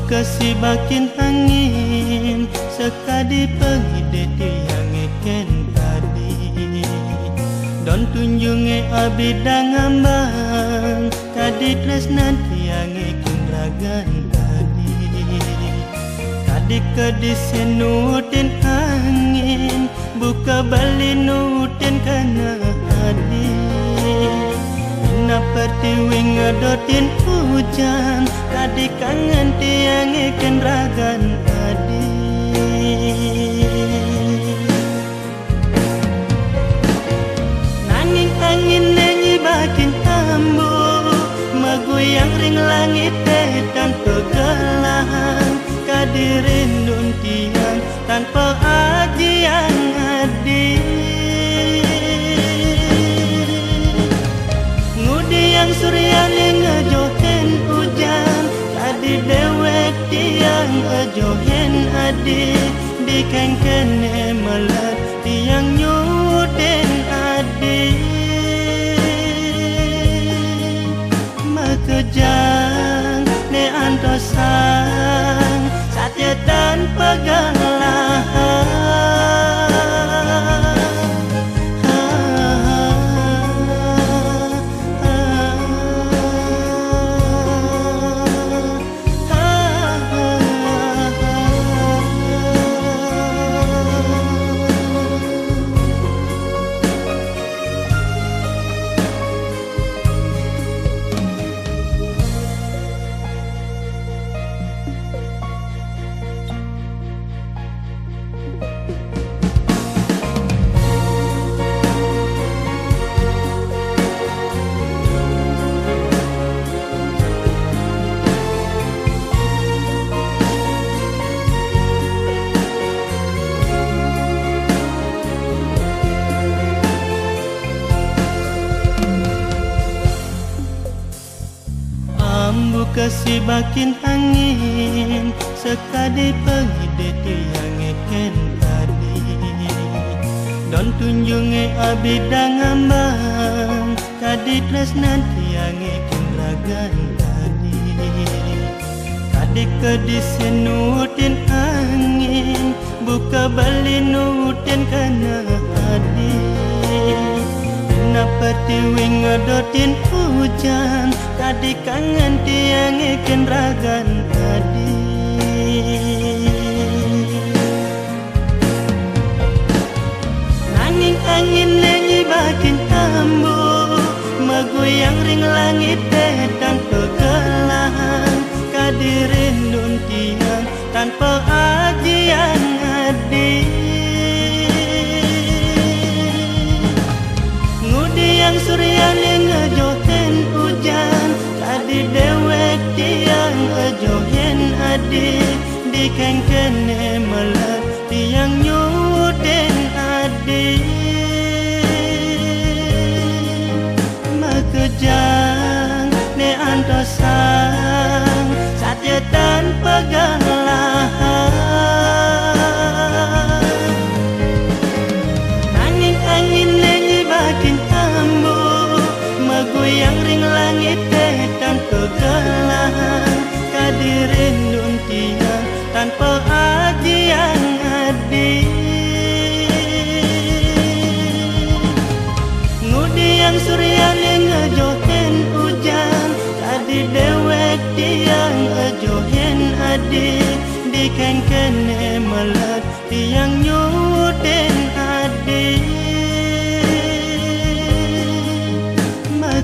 kasih bakin angin sekadi pengide tiang eken tadi don tunjunge abidang ambang kadi tresnan tiang eken ragan tadi kadi kedisen nutin angin buka bali nutin kana adi napati wing adotin hujan tadi kangen tiang ikan ragan tadi nanging angin nenyi bakin tambu magoyang ring langit tanpa gelang kadirin nun tiang tanpa ajian adi yang suryane ngejohen hujan tadi dewek tiang ngejohen adi dikengkene melat tiang nyuden adi makejang ne antosang satya dan pegalahan kasih bakin angin sekadi pengide tiang eken tadi don tunjunge abidang ambang kadi tresnan tiang eken ragan tadi kadi kedisen nutin angin buka bali nutin kana adi napati wing adotin hujan tadi kangen tiang ikan ragan tadi nanging angin nenyi bakin tambu magoyang ring langit tanpa gelang kadirin nun tiang tanpa ajian adi yang suryane ngejohen hujan tadi dewek tiang ngejohen adi dikengkene melat tiang nyuden adi makejang ne antosang satya dan pegalahan nanging angin nenyi bakin magoyang ring langit tanpa gelang kadirin nun tiang tanpa ajian adi ngudi yang suryane ngejohen hujan tadi dewek tiang ngejohen adi dikengkene melat tiang nyuden adi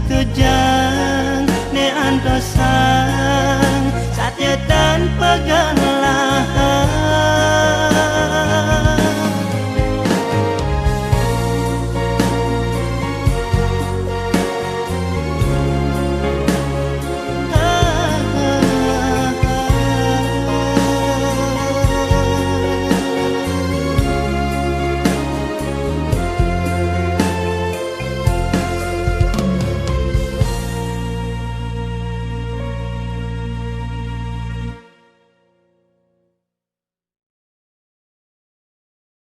makejang ne antosang satya dan pegalahan